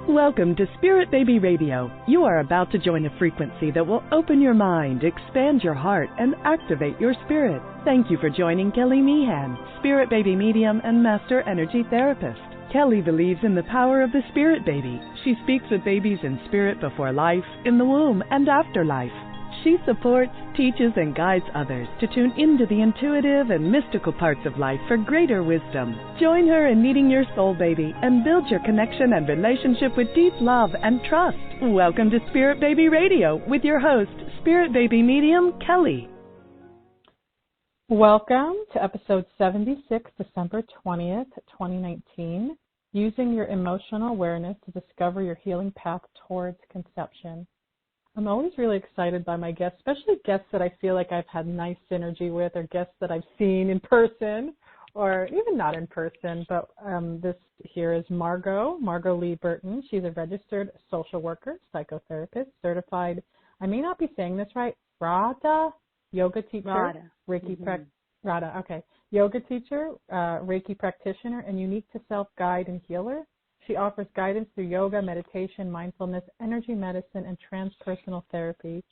Welcome to Spirit Baby Radio. You are about to join a frequency that will open your mind, expand your heart, and activate your spirit. Thank you for joining Kelly Meehan, Spirit Baby Medium and Master Energy Therapist. Kelly believes in the power of the Spirit Baby. She speaks with babies in spirit before life, in the womb, and after life. She supports, teaches, and guides others to tune into the intuitive and mystical parts of life for greater wisdom. Join her in meeting your soul baby and build your connection and relationship with deep love and trust. Welcome to Spirit Baby Radio with your host, Spirit Baby Medium, Kelly. Welcome to episode 76, December 20th, 2019, using your emotional awareness to discover your healing path towards conception. I'm always really excited by my guests, especially guests that I feel like I've had nice synergy with, or guests that I've seen in person, or even not in person. But this here is Margot Lee Burton. She's a registered social worker, psychotherapist, certified, I may not be saying this right, Radha yoga teacher, Radha. Reiki Radha, okay, yoga teacher, Reiki practitioner, and unique to self guide and healer. She offers guidance through yoga, meditation, mindfulness, energy medicine, and transpersonal therapy.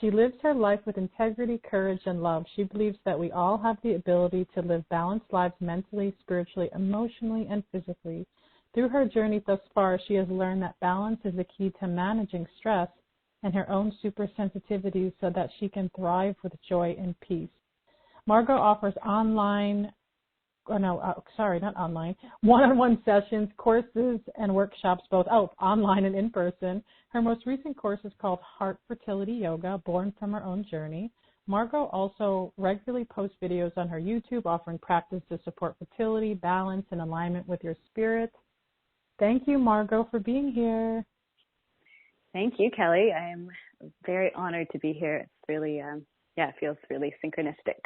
She lives her life with integrity, courage, and love. She believes that we all have the ability to live balanced lives mentally, spiritually, emotionally, and physically. Through her journey thus far, she has learned that balance is the key to managing stress and her own super sensitivities so that she can thrive with joy and peace. Margot offers one-on-one sessions, courses, and workshops, both online and in person. Her most recent course is called Heart Fertility Yoga, Born from Her Own Journey. Margot also regularly posts videos on her YouTube offering practice to support fertility, balance, and alignment with your spirit. Thank you, Margot, for being here. Thank you, Kelly. I am very honored to be here. It's really, it feels really synchronistic.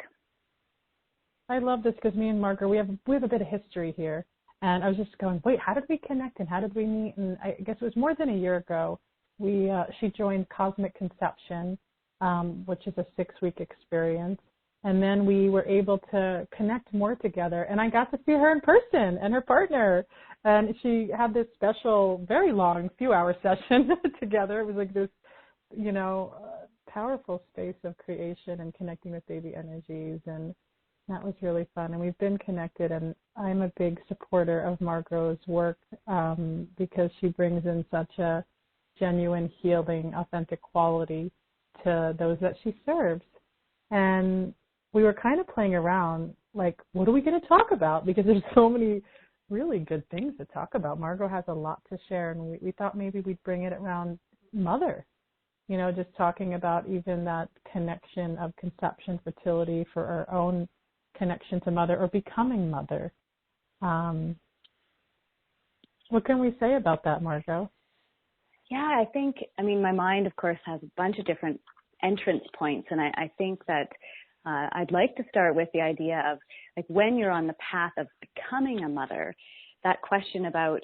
I love this because me and Margaret, we have a bit of history here. And I was just going, wait, how did we connect and how did we meet? And I guess it was more than a year ago. She joined Cosmic Conception, which is a 6-week experience. And then we were able to connect more together. And I got to see her in person and her partner. And she had this special, very long, few-hour session together. It was like this, powerful space of creation and connecting with baby energies. And that was really fun, and we've been connected, and I'm a big supporter of Margot's work because she brings in such a genuine, healing, authentic quality to those that she serves. And we were kind of playing around, like, what are we going to talk about? Because there's so many really good things to talk about. Margot has a lot to share, and we thought maybe we'd bring it around mother, just talking about even that connection of conception, fertility for our own connection to mother or becoming mother. What can we say about that, Margot? Yeah, my mind, of course, has a bunch of different entrance points. And I think that I'd like to start with the idea of, like, when you're on the path of becoming a mother, that question about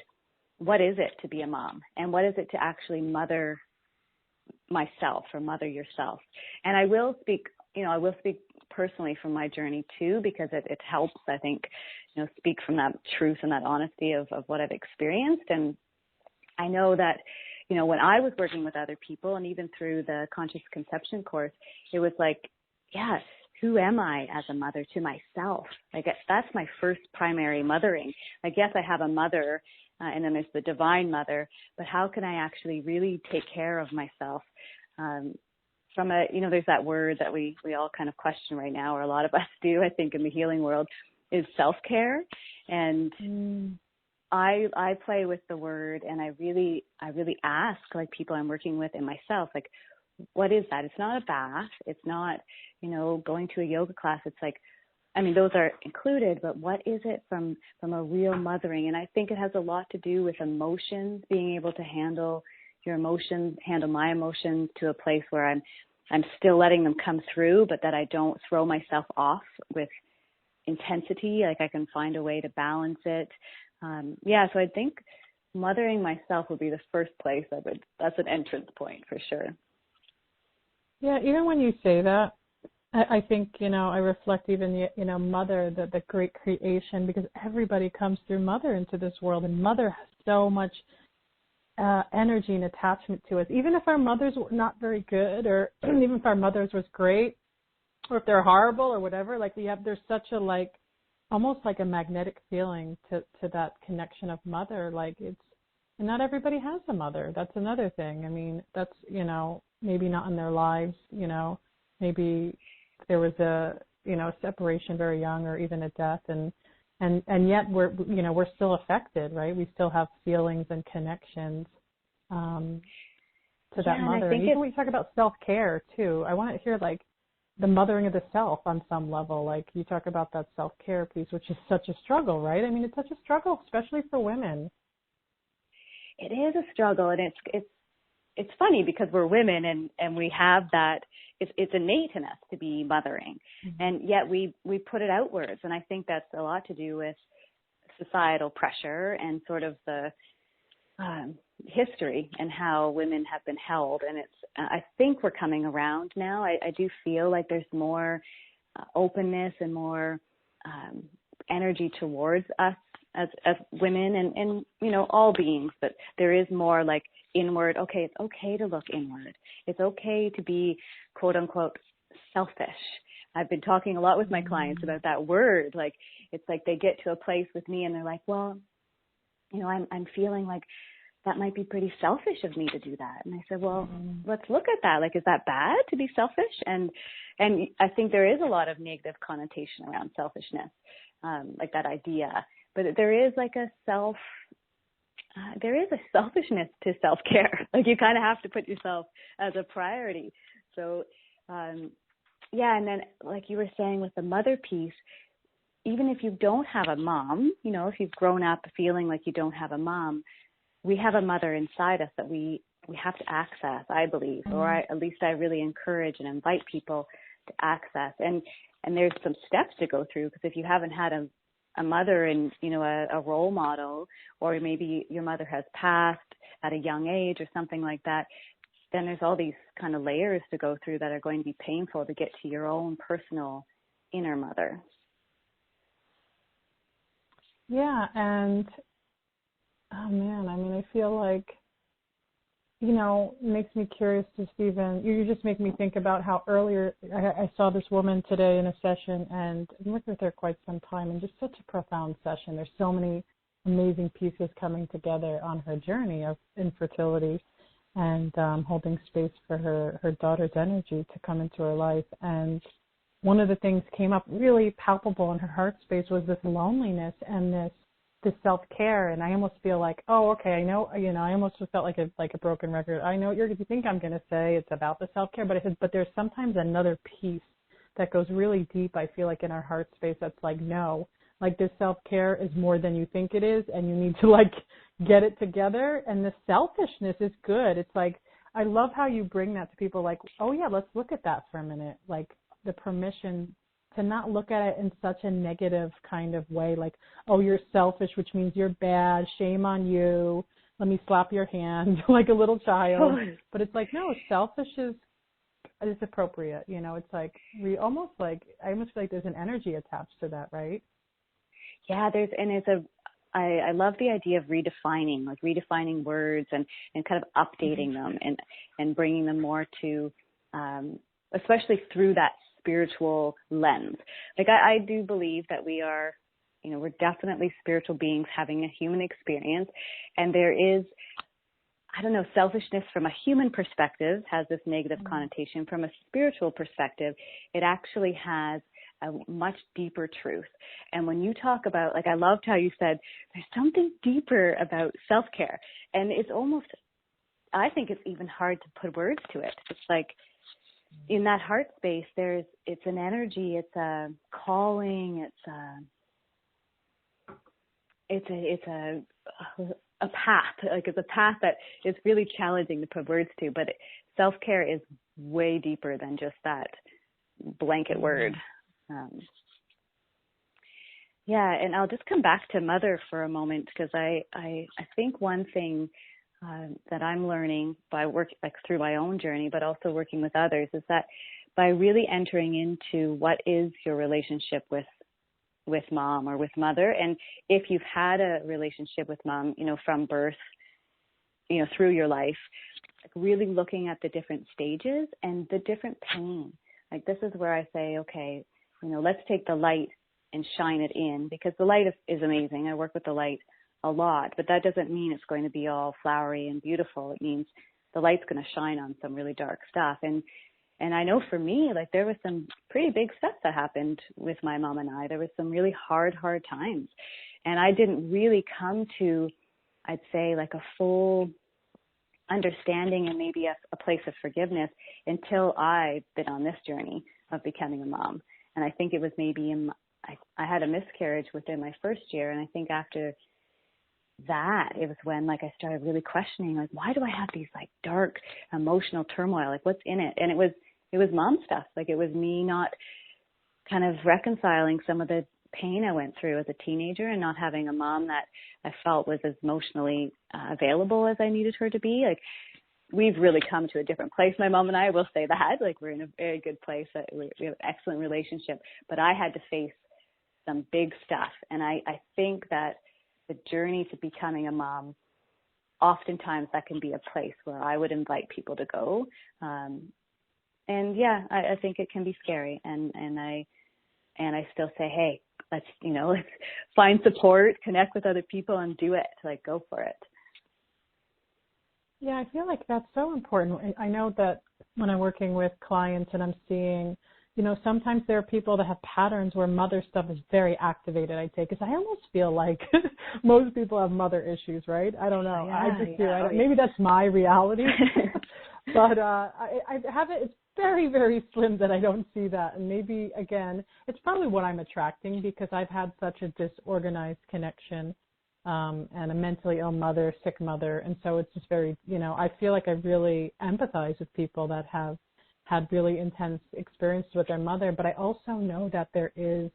what is it to be a mom and what is it to actually mother myself or mother yourself. And I will speak personally from my journey too, because it helps, I think, speak from that truth and that honesty of what I've experienced. And I know that, when I was working with other people and even through the Conscious Conception course, it was like, yes, who am I as a mother to myself? Like, that's my first primary mothering. Like, yes, I have a mother, and then there's the divine mother, but how can I actually really take care of myself? There's that word that we all kind of question right now, or a lot of us do, I think, in the healing world, is self-care. And I play with the word, and I really ask, like, people I'm working with and myself, like, what is that? It's not a bath. It's not, going to a yoga class. It's like, those are included, but what is it from a real mothering? And I think it has a lot to do with emotions, being able to handle your emotions, handle my emotions to a place where I'm still letting them come through, but that I don't throw myself off with intensity. Like, I can find a way to balance it. So I think mothering myself would be the first place that's an entrance point for sure. Yeah, even when you say that, I think, I reflect even, mother, the great creation, because everybody comes through mother into this world, and mother has so much energy and attachment to us. Even if our mothers were not very good, or even if our mothers was great, or if they're horrible or whatever, like there's such a like, almost like a magnetic feeling to that connection of mother. Like and not everybody has a mother. That's another thing. I mean, that's, maybe not in their lives, maybe there was a, separation very young, or even a death, and yet we're still affected, right? We still have feelings and connections to that mother. And even when we talk about self-care too, I want to hear like the mothering of the self on some level. Like you talk about that self-care piece, which is such a struggle, right? I mean, it's such a struggle, especially for women. It is a struggle, and it's funny because we're women and we have that. It's innate in us to be mothering, and yet we put it outwards. And I think that's a lot to do with societal pressure and sort of the history and how women have been held. And I think we're coming around now. I do feel like there's more openness and more energy towards us as women and all beings, but there is more like inward. Okay, it's okay to look inward. It's okay to be quote unquote selfish. I've been talking a lot with my clients about that word. Like, it's like they get to a place with me and they're like, well, I'm feeling like that might be pretty selfish of me to do that. And I said, well, let's look at that. Like, is that bad to be selfish? And I think there is a lot of negative connotation around selfishness, like that idea. But there is like there is a selfishness to self-care. Like, you kind of have to put yourself as a priority. So, and then like you were saying with the mother piece, even if you don't have a mom, if you've grown up feeling like you don't have a mom, we have a mother inside us that we have to access, I believe, or at least I really encourage and invite people to access. And there's some steps to go through, because if you haven't had a mother and, a role model, or maybe your mother has passed at a young age or something like that, then there's all these kind of layers to go through that are going to be painful to get to your own personal inner mother. Yeah, and oh man, I mean, I feel like, it makes me curious to Stephen. You just make me think about how earlier I saw this woman today in a session, and I've worked with her quite some time, and just such a profound session. There's so many amazing pieces coming together on her journey of infertility and holding space for her daughter's energy to come into her life. And one of the things came up really palpable in her heart space was this loneliness and this self-care. And I almost feel like, oh, okay, I know, I almost felt like a broken record. I know what you think I'm going to say. It's about the self-care, but I said, but there's sometimes another piece that goes really deep, I feel like, in our heart space that's like, no, like this self-care is more than you think it is, and you need to like get it together. And the selfishness is good. It's like, I love how you bring that to people, like, oh yeah, let's look at that for a minute. Like the permission to not look at it in such a negative kind of way, like, oh, you're selfish, which means you're bad, shame on you, let me slap your hand, like a little child. But it's like, no, selfish is appropriate. It's like, I almost feel like there's an energy attached to that, right? Yeah, I love the idea of redefining words and kind of updating them and bringing them more to, especially through that spiritual lens. Like, I do believe that we are, we're definitely spiritual beings having a human experience. And there is, selfishness from a human perspective has this negative connotation. From a spiritual perspective, it actually has a much deeper truth. And when you talk about, like, I loved how you said, there's something deeper about self-care. And it's almost, I think it's even hard to put words to it. It's like, in that heart space, it's an energy, it's a calling, it's a path. Like, it's a path that is really challenging to put words to. But self-care is way deeper than just that blanket word. And I'll just come back to mother for a moment, because I think one thing that I'm learning by through my own journey, but also working with others, is that by really entering into what is your relationship with mom or with mother, and if you've had a relationship with mom, from birth, through your life, like really looking at the different stages and the different pain. Like this is where I say, okay, let's take the light and shine it in, because the light is amazing. I work with the light a lot, but that doesn't mean it's going to be all flowery and beautiful. It means the light's going to shine on some really dark stuff. And I know for me, like there was some pretty big stuff that happened with my mom and I. There was some really hard times. And I didn't really come to, I'd say, like a full understanding and maybe a place of forgiveness until I've been on this journey of becoming a mom. And I think it was maybe I had a miscarriage within my first year. And I think after that, it was when like I started really questioning, like, why do I have these like dark emotional turmoil? Like what's in it? And it was mom stuff. Like it was me not kind of reconciling some of the pain I went through as a teenager and not having a mom that I felt was as emotionally available as I needed her to be. Like we've really come to a different place. My mom and I will say that, like we're in a very good place. We have an excellent relationship, but I had to face some big stuff. And I think that the journey to becoming a mom, oftentimes that can be a place where I would invite people to go. And yeah, I think it can be scary. And I still say, hey, let's find support, connect with other people and do it. Like go for it. Yeah, I feel like that's so important. I know that when I'm working with clients and I'm seeing, sometimes there are people that have patterns where mother stuff is very activated, I take, because I almost feel like most people have mother issues, right? I don't know. Yeah, I just do. Maybe that's my reality. But I have it. It's very, very slim that I don't see that. And maybe, again, it's probably what I'm attracting because I've had such a disorganized connection and a mentally ill mother, sick mother. And so it's just very, I feel like I really empathize with people that have had really intense experiences with their mother. But I also know that there is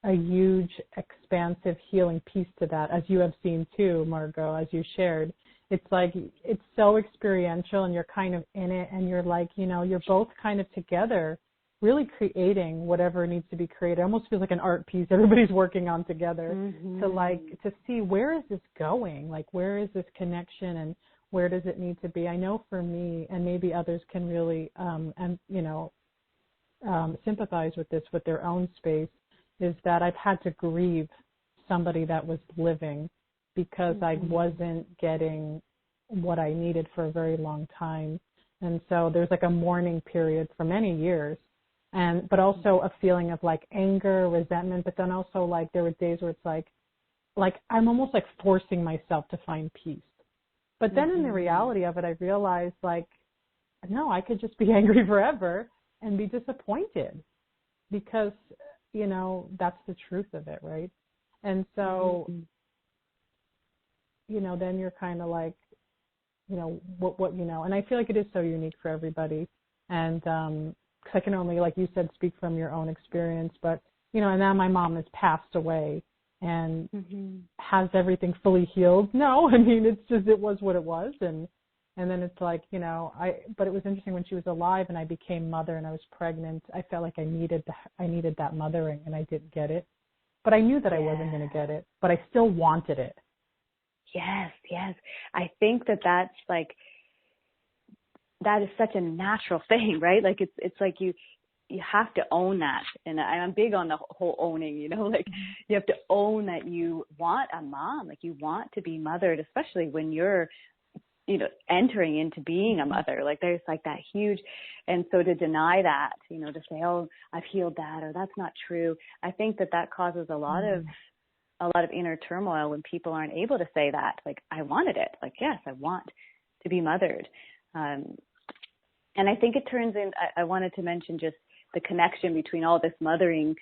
a huge, expansive healing piece to that, as you have seen too, Margot, as you shared. It's like, it's so experiential and you're kind of in it and you're like, you're both kind of together really creating whatever needs to be created. It almost feels like an art piece everybody's working on together to see where is this going? Like, where is this connection and where does it need to be? I know for me, and maybe others can really, sympathize with this with their own space, is that I've had to grieve somebody that was living because I wasn't getting what I needed for a very long time. And so there's like a mourning period for many years, but also a feeling of like anger, resentment, but then also like there were days where it's like I'm almost like forcing myself to find peace. But then in the reality of it, I realized like, no, I could just be angry forever and be disappointed because, that's the truth of it, right? And so, then you're kind of like, what, and I feel like it is so unique for everybody. And, cause I can only, like you said, speak from your own experience, but, and now my mom has passed away and has everything fully healed. No, I mean, it's just, it was what it was. And then it's like, but it was interesting when she was alive and I became mother and I was pregnant. I felt like I needed that mothering and I didn't get it, but I knew that I wasn't going to get it, but I still wanted it. Yes. I think that's like, that is such a natural thing, right? Like it's like you have to own that. And I'm big on the whole owning, like you have to own that you want a mom, like you want to be mothered, especially when you're, entering into being a mother. Like there's like that huge, and so to deny that, to say, oh, I've healed that, or that's not true. I think that causes a lot of inner turmoil when people aren't able to say that, like, I wanted it. Like, yes, I want to be mothered. And I think it turns in, I wanted to mention just the connection between all this mothering,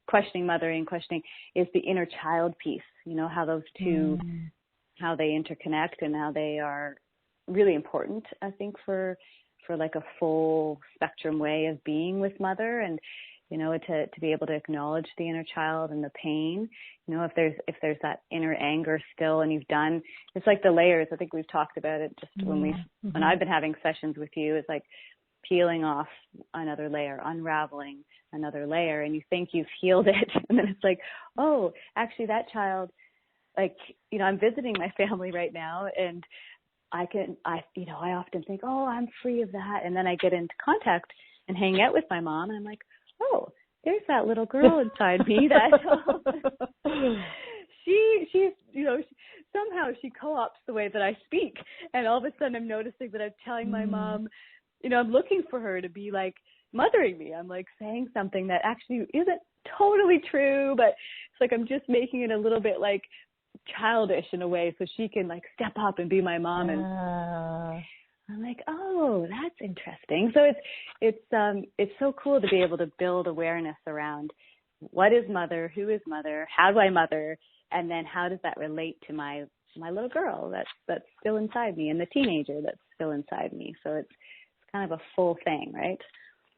questioning mothering, questioning is the inner child piece, how those two, how they interconnect and how they are really important, I think, for like a full spectrum way of being with mother. And, to be able to acknowledge the inner child and the pain, if there's that inner anger still and it's like the layers. I think we've talked about it just when I've been having sessions with you, it's like peeling off another layer, unraveling another layer, and you think you've healed it. And then it's like, oh, actually that child like, I'm visiting my family right now, and I often think, oh, I'm free of that. And then I get into contact and hang out with my mom, and I'm like, oh, there's that little girl inside me that she's, somehow she co-opts the way that I speak. And all of a sudden I'm noticing that I'm telling my mom, I'm looking for her to be like mothering me. I'm like saying something that actually isn't totally true, but it's like I'm just making it a little bit like childish in a way so she can like step up and be my mom. And I'm like, oh, that's interesting. So it's so cool to be able to build awareness around what is mother, who is mother, how do I mother, and then how does that relate to my little girl that's still inside me and the teenager that's still inside me. So it's kind of a full thing, right?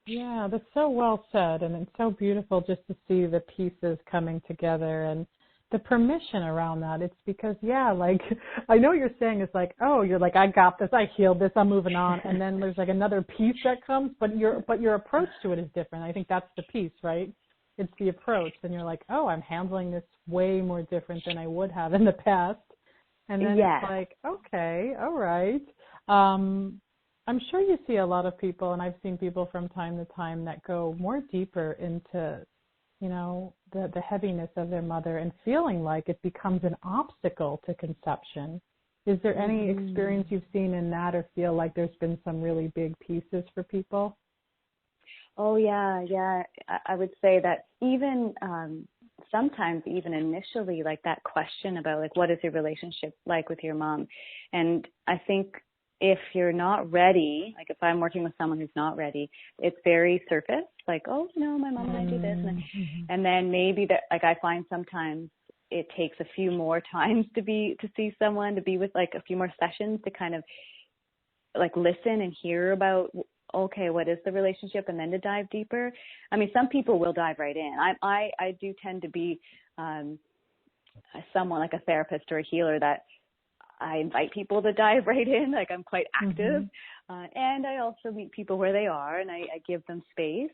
Yeah, that's so well said, and it's so beautiful just to see the pieces coming together and the permission around that. It's because, like, I know what you're saying is like, oh, you're like, I got this, I healed this, I'm moving on, and then there's like another piece that comes, but your approach to it is different. I think that's the piece, right? It's the approach, and you're like, oh, I'm handling this way more different than I would have in the past, and then it's like, okay, all right. I'm sure you see a lot of people, and I've seen people from time to time that go more deeper into, the heaviness of their mother and feeling like it becomes an obstacle to conception. Is there any experience you've seen in that, or feel like there's been some really big pieces for people? Oh, yeah. I would say that even sometimes even initially, like that question about like, what is your relationship like with your mom? And I think if you're not ready, like if I'm working with someone who's not ready, it's very surface, like, oh, my mom and I do this. And then maybe that, like, I find sometimes it takes a few more times to see someone, to be with like a few more sessions to kind of like listen and hear about, okay, what is the relationship, and then to dive deeper. I mean, some people will dive right in. I do tend to be someone like a therapist or a healer that I invite people to dive right in. Like, I'm quite active. And I also meet people where they are, and I give them space.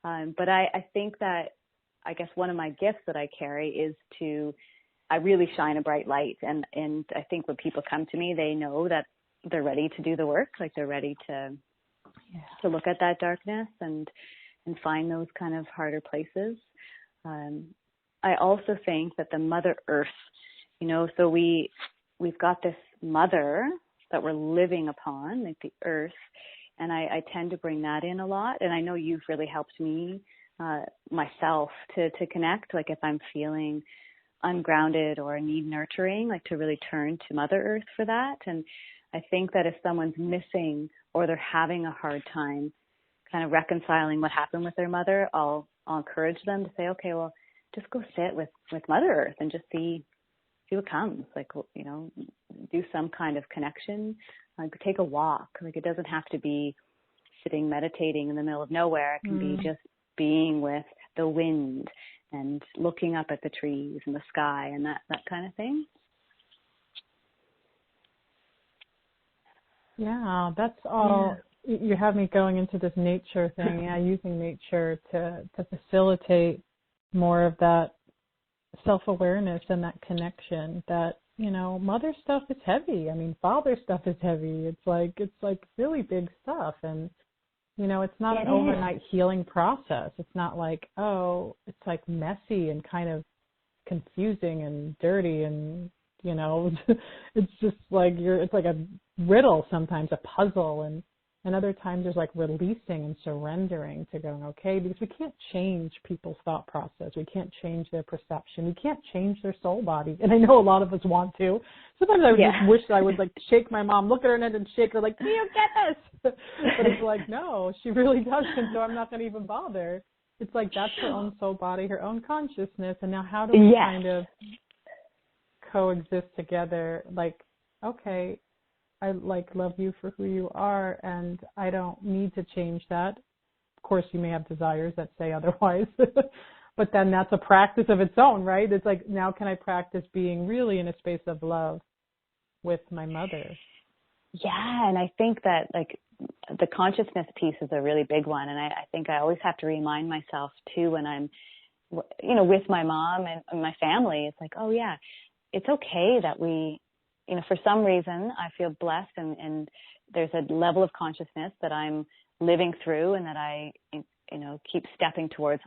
But I think that, I guess one of my gifts that I carry is I really shine a bright light. And I think when people come to me, they know that they're ready to do the work. Like, they're ready to look at that darkness and find those kind of harder places. I also think that the Mother Earth, so we've got this mother that we're living upon, like the earth, and I tend to bring that in a lot. And I know you've really helped me myself to connect, like if I'm feeling ungrounded or need nurturing, like to really turn to Mother Earth for that. And I think that if someone's missing or they're having a hard time kind of reconciling what happened with their mother, I'll encourage them to say, okay, well, just go sit with Mother Earth and just see what comes, like, do some kind of connection, like take a walk. Like, it doesn't have to be sitting meditating in the middle of nowhere. It can be just being with the wind and looking up at the trees and the sky and that kind of thing. Yeah, that's all. Yeah. You have me going into this nature thing. Using nature to facilitate more of that self-awareness and that connection. That, mother stuff is heavy. I mean, father stuff is heavy. It's like really big stuff. And, it's not an overnight healing process. It's not like, oh, it's like messy and kind of confusing and dirty and, it's just like it's like a riddle sometimes, a puzzle. And other times there's like releasing and surrendering to going, okay, because we can't change people's thought process. We can't change their perception. We can't change their soul body. And I know a lot of us want to. Sometimes I would just wish that I would like shake my mom, look at her and shake her like, do you get this? But it's like, no, she really doesn't, so I'm not going to even bother. It's like that's her own soul body, her own consciousness. And now how do we kind of coexist together? Like, okay, I love you for who you are, and I don't need to change that. Of course, you may have desires that say otherwise, but then that's a practice of its own, right? It's like, now can I practice being really in a space of love with my mother? Yeah, and I think that like the consciousness piece is a really big one, and I think I always have to remind myself too when I'm, with my mom and my family. It's like, oh yeah, it's okay that we, for some reason I feel blessed and there's a level of consciousness that I'm living through and that I, keep stepping towards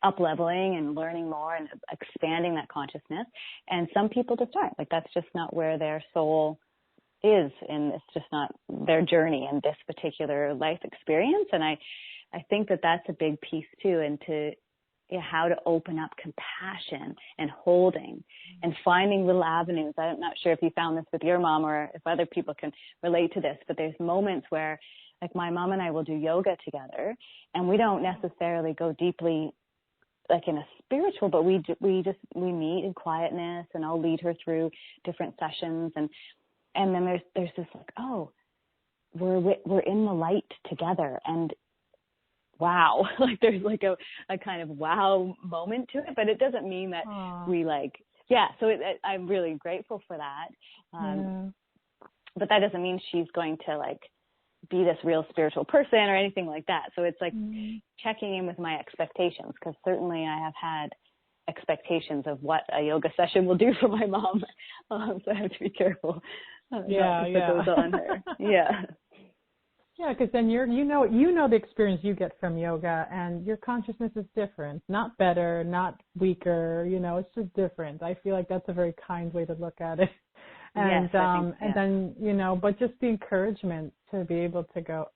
up-leveling and learning more and expanding that consciousness. And some people just aren't. That's just not where their soul is, and it's just not their journey in this particular life experience. And I think that that's a big piece too, and how to open up compassion and holding and finding little avenues. I'm not sure if you found this with your mom or if other people can relate to this, but there's moments where my mom and I will do yoga together, and we don't necessarily go deeply in a spiritual, but we meet in quietness, and I'll lead her through different sessions, and then there's this we're in the light together, and wow, there's a kind of wow moment to it, but it doesn't mean that we so I'm really grateful for that. But that doesn't mean she's going to be this real spiritual person or anything like that. So it's checking in with my expectations, because certainly I have had expectations of what a yoga session will do for my mom. So I have to be careful not to put those on her. Yeah, because then you know the experience you get from yoga, and your consciousness is different, not better, not weaker. It's just different. I feel like that's a very kind way to look at it. And yes, I think, and then but just the encouragement to be able to go,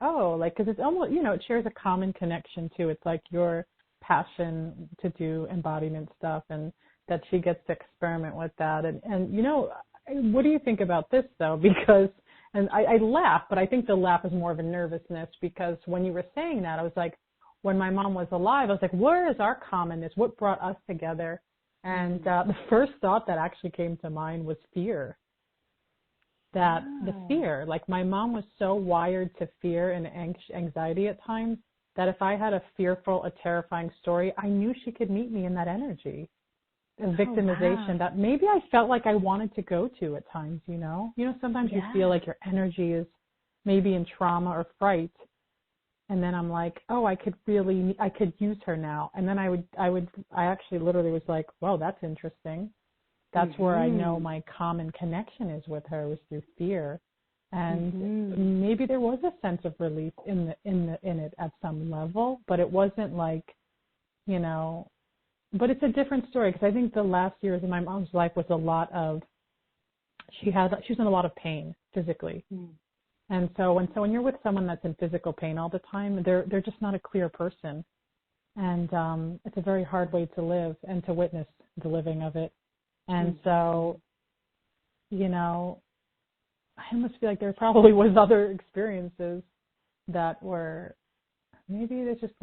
because it's almost it shares a common connection too. It's your passion to do embodiment stuff, and that she gets to experiment with that. And what do you think about this though? Because and I laugh, but I think the laugh is more of a nervousness, because when you were saying that, I was like, when my mom was alive, I was like, where is our commonness? What brought us together? And the first thought that actually came to mind was fear. The fear, my mom was so wired to fear and anxiety at times that if I had a fearful, a terrifying story, I knew she could meet me in that energy and victimization that maybe I felt like I wanted to go to at times, sometimes you feel like your energy is maybe in trauma or fright. And then I'm like, I could use her now. And then I actually literally was like, well, that's interesting. That's where I know my common connection is with her, was through fear. And maybe there was a sense of relief in it at some level, but it wasn't but it's a different story, because I think the last years of my mom's life was a lot of, she was in a lot of pain physically. And so when you're with someone that's in physical pain all the time, they're just not a clear person. And it's a very hard way to live and to witness the living of it. And so, I almost feel like there probably was other experiences that were, maybe there's just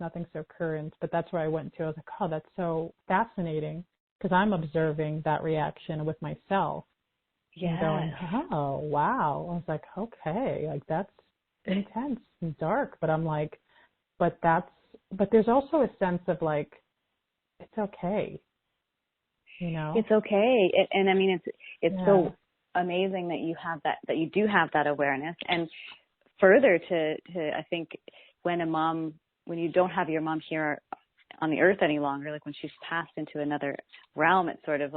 nothing so current, but that's where I went to. I was like, that's so fascinating, because I'm observing that reaction with myself. Yeah. And going, oh, wow. I was like, okay, that's intense and dark, but I'm like, but there's also a sense of it's okay. It's okay. And I mean, it's so amazing that you do have that awareness. And further to I think when you don't have your mom here on the earth any longer, when she's passed into another realm, it's sort of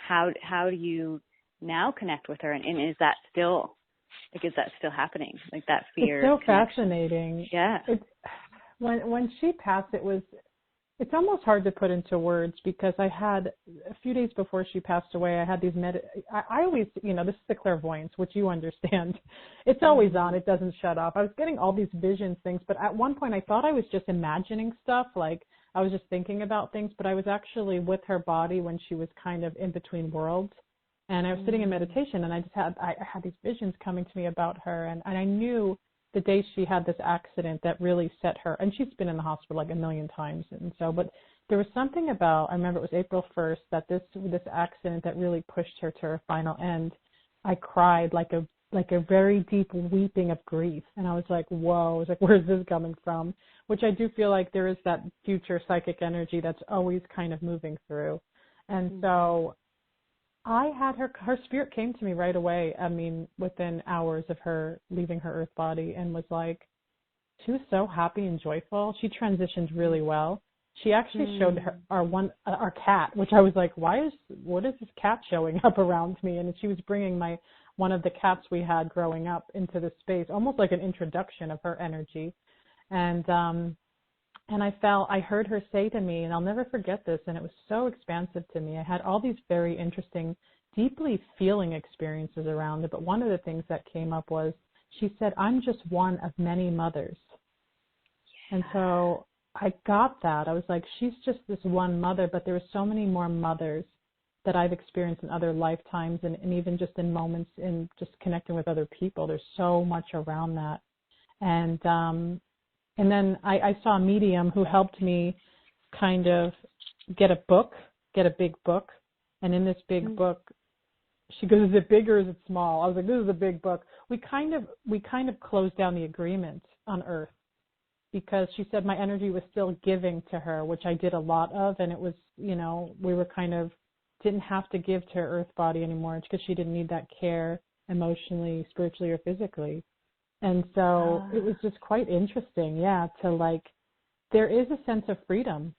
how do you now connect with her? And is that still happening? That fear? It's so fascinating. Yeah. When she passed, it's almost hard to put into words, because I had a few days before she passed away, I had these I always, this is the clairvoyance, which you understand. It's always on. It doesn't shut off. I was getting all these visions, things, but at one point I thought I was just imagining stuff, I was just thinking about things, but I was actually with her body when she was kind of in between worlds. And I was sitting in meditation, and I had these visions coming to me about her, and I knew the day she had this accident that really set her, and she's been in the hospital a million times, and so, but there was something about, I remember it was April 1st, that this accident that really pushed her to her final end. I cried like a very deep weeping of grief, and I was like, whoa, I was like, where's this coming from? Which I do feel like there is that future psychic energy that's always kind of moving through. And so I had her spirit came to me right away. I mean, within hours of her leaving her earth body, and was like, she was so happy and joyful. She transitioned really well. she actually showed her our cat, which I was like, what is this cat showing up around me? And she was bringing one of the cats we had growing up into the space, almost like an introduction of her energy. And I heard her say to me, and I'll never forget this, and it was so expansive to me. I had all these very interesting, deeply feeling experiences around it, but one of the things that came up was, she said, I'm just one of many mothers. Yeah. And so I got that. I was like, she's just this one mother, but there were so many more mothers that I've experienced in other lifetimes, and even just in moments in just connecting with other people. There's so much around that. And then I saw a medium who helped me kind of get a big book. And in this big book, she goes, is it big or is it small? I was like, this is a big book. We kind of closed down the agreement on Earth, because she said my energy was still giving to her, which I did a lot of. And it was, we were kind of didn't have to give to her Earth body anymore, because she didn't need that care emotionally, spiritually, or physically. And so it was just quite interesting, to there is a sense of freedom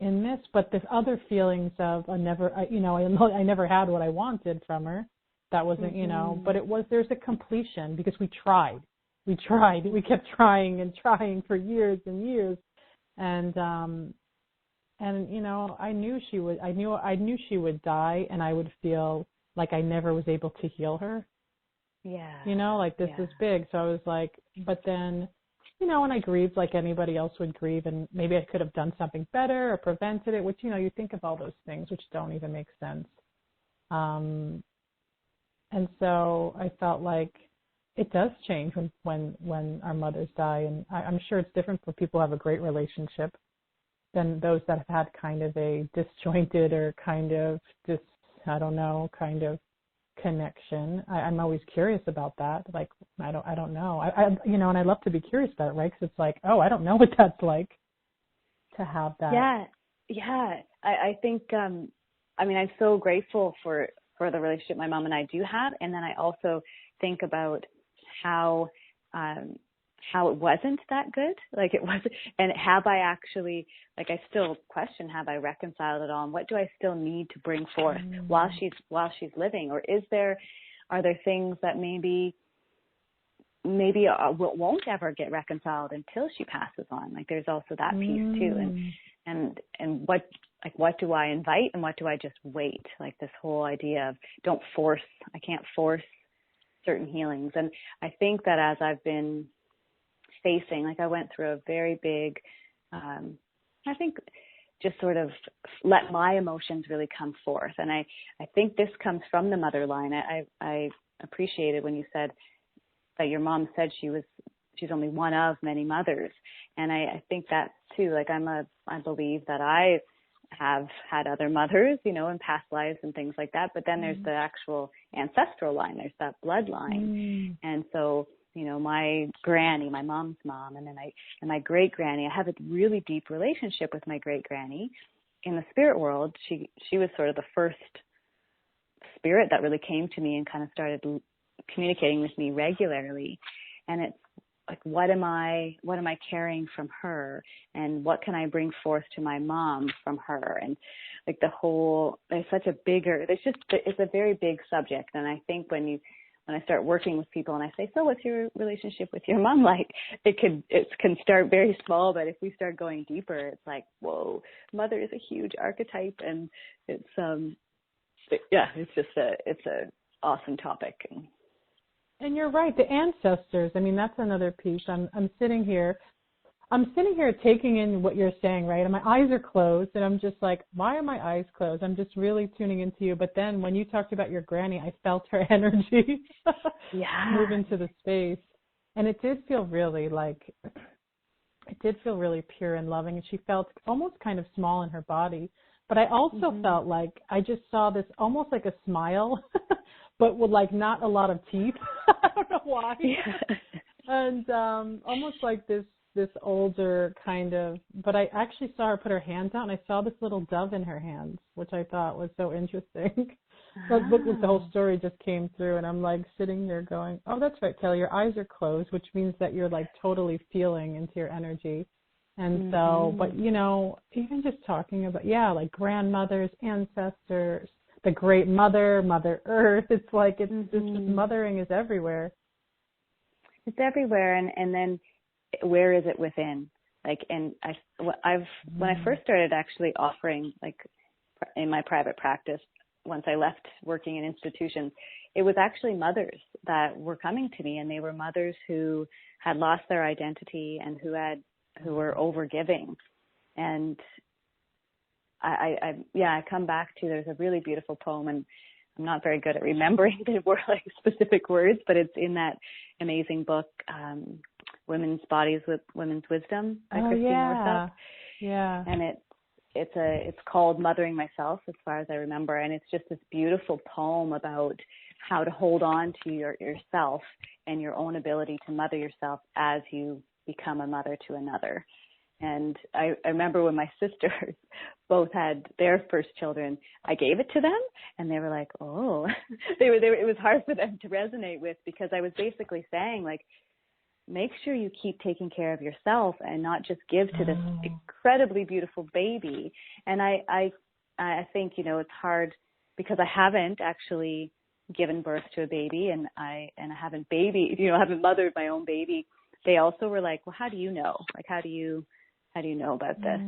in this, but there's other feelings of I never had what I wanted from her. That wasn't, but there's a completion, because we tried, we kept trying and trying for years and years. And I knew she would die, and I would feel like I never was able to heal her. Yeah. This is big. So I was like, but then, and I grieved like anybody else would grieve, and maybe I could have done something better or prevented it, which, you think of all those things which don't even make sense. And so I felt like it does change when our mothers die. And I'm sure it's different for people who have a great relationship than those that have had kind of a disjointed or kind of connection. I'm always curious about that. Like, I don't know. And I love to be curious about it, right? Because it's like, I don't know what that's like to have that. Yeah. I think, I'm so grateful for the relationship my mom and I do have. And then I also think about how it wasn't that good. Like, it wasn't, and have I actually, I still question, have I reconciled it all? And what do I still need to bring forth while she's living? Or are there things that maybe won't ever get reconciled until she passes on? Like, there's also that piece too. And what do I invite and what do I just wait? Like, this whole idea of I can't force certain healings. And I think that as I've been facing, I went through a very big, I think just sort of let my emotions really come forth. And I think this comes from the mother line. I appreciated when you said that your mom said she's only one of many mothers. And I think that too, I believe that I have had other mothers, in past lives and things like that. But then there's the actual ancestral line. There's that bloodline. And so, my granny, my mom's mom, and my great granny, I have a really deep relationship with my great granny. In the spirit world, she was sort of the first spirit that really came to me and kind of started communicating with me regularly. And it's like, what am I carrying from her, and what can I bring forth to my mom from her? And it's a very big subject. And I think when I start working with people and I say, so what's your relationship with your mom like? It can start very small, but if we start going deeper, it's like, whoa, mother is a huge archetype, and it's an awesome topic. And you're right, the ancestors. That's another piece. I'm sitting here taking in what you're saying, right? And my eyes are closed, and I'm just like, why are my eyes closed? I'm just really tuning into you. But then when you talked about your granny, I felt her energy move into the space. And it did feel really pure and loving. And she felt almost kind of small in her body. But I also felt like I just saw this almost like a smile, but with not a lot of teeth. I don't know why. Yeah. And almost like this older kind of, but I actually saw her put her hands out, and I saw this little dove in her hands, which I thought was so interesting. That book with the whole story just came through, and I'm sitting there going, oh, that's right, Kelly, your eyes are closed, which means that you're totally feeling into your energy. And so, but, you know, even just talking about, like grandmothers, ancestors, the great mother, Mother Earth, it's like, it's just mothering is everywhere. It's everywhere. And then where is it within? Like, and when I first started actually offering, like in my private practice, once I left working in institutions, it was actually mothers that were coming to me, and they were mothers who had lost their identity and who were overgiving. And I come back to, there's a really beautiful poem, and I'm not very good at remembering the word, like specific words, but it's in that amazing book, Women's Bodies with Women's Wisdom by Christine Northrup. Yeah. And it's called Mothering Myself, as far as I remember, and it's just this beautiful poem about how to hold on to yourself and your own ability to mother yourself as you become a mother to another. And I remember when my sisters both had their first children, I gave it to them, and they were like, oh, it was hard for them to resonate with, because I was basically saying, like, make sure you keep taking care of yourself and not just give to this incredibly beautiful baby. And I think, you know, it's hard because I haven't actually given birth to a baby, and I haven't haven't mothered my own baby. They also were like, well, how do you know? Like, how do you know about this?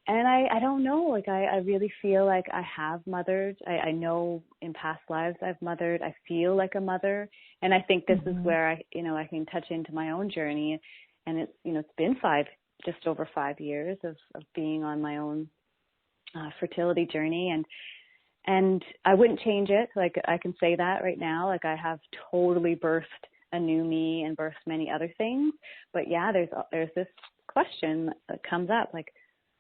And I don't know, like, I really feel like I have mothered. I know in past lives I've mothered. I feel like a mother. And I think this is where I can touch into my own journey. And it's been just over 5 years of being on my own fertility journey. And I wouldn't change it. Like, I can say that right now. Like, I have totally birthed a new me and birthed many other things. But yeah, there's this question that comes up, like,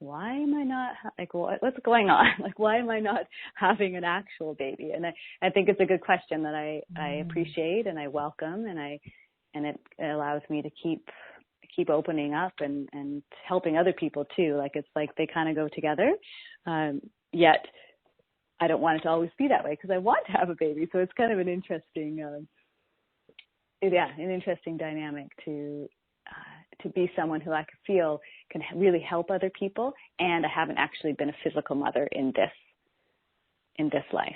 why am I not, like, what's going on? Like, why am I not having an actual baby? And I think it's a good question that I appreciate and I welcome, and it allows me to keep opening up and helping other people too. Like, it's like they kind of go together. Yet I don't want it to always be that way, because I want to have a baby. So it's kind of an interesting, an interesting dynamic to be someone who I feel can really help other people, and I haven't actually been a physical mother in this life.